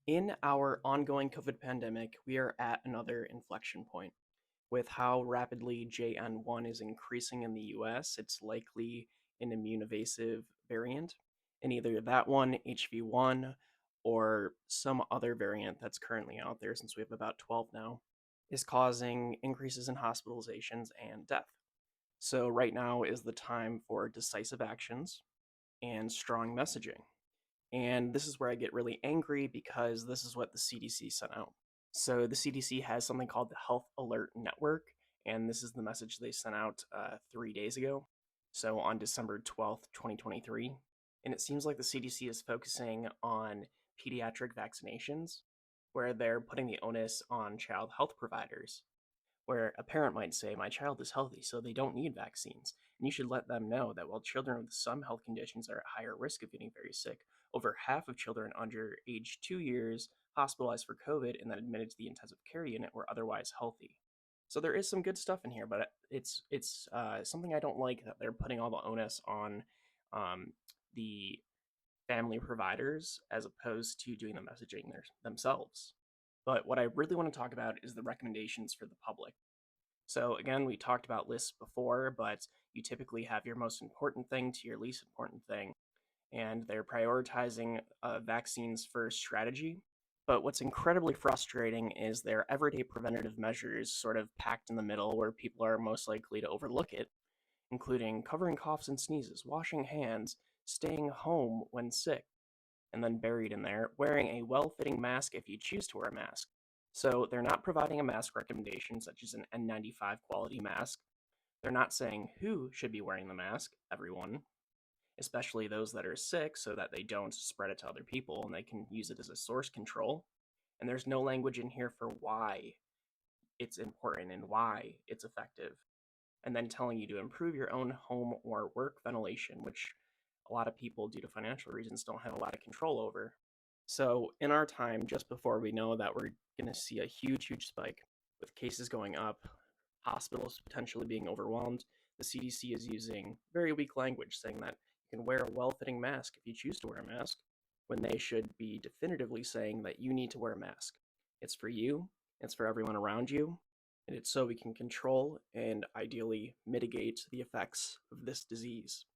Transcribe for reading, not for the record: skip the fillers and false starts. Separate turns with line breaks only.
In our ongoing COVID pandemic, we are at another inflection point. With how rapidly JN1 is increasing in the US, it's likely an immune evasive variant, and either that one, HV1, or some other variant that's currently out there, since we have about 12 now, is causing increases in hospitalizations and death. So, right now is the time for decisive actions and strong messaging. And this is where I get really angry because this is what the CDC sent out. So the CDC has something called the Health Alert Network, and this is the message they sent out 3 days ago. So on December 12th, 2023. And it seems like the CDC is focusing on pediatric vaccinations, where they're putting the onus on child health providers, where a parent might say, my child is healthy, so they don't need vaccines. And you should let them know that while children with some health conditions are at higher risk of getting very sick, over half of children under age 2 years hospitalized for COVID and then admitted to the intensive care unit were otherwise healthy. So there is some good stuff in here, but it's something I don't like that they're putting all the onus on the family providers as opposed to doing the messaging themselves. But what I really want to talk about is the recommendations for the public. So again, we talked about lists before, but you typically have your most important thing to your least important thing, and they're prioritizing vaccines first strategy. But what's incredibly frustrating is their everyday preventative measures sort of packed in the middle where people are most likely to overlook it, including covering coughs and sneezes, washing hands, staying home when sick, and then buried in there, wearing a well-fitting mask if you choose to wear a mask. So they're not providing a mask recommendation such as an N95 quality mask. They're not saying who should be wearing the mask, everyone, especially those that are sick so that they don't spread it to other people and they can use it as a source control. And there's no language in here for why it's important and why it's effective. And then telling you to improve your own home or work ventilation, which a lot of people, due to financial reasons, don't have a lot of control over. So, in our time, just before we know that we're going to see a huge spike with cases going up, hospitals potentially being overwhelmed, the CDC is using very weak language saying that you can wear a well fitting mask if you choose to wear a mask, when they should be definitively saying that you need to wear a mask. It's for you, it's for everyone around you, and it's so we can control and ideally mitigate the effects of this disease.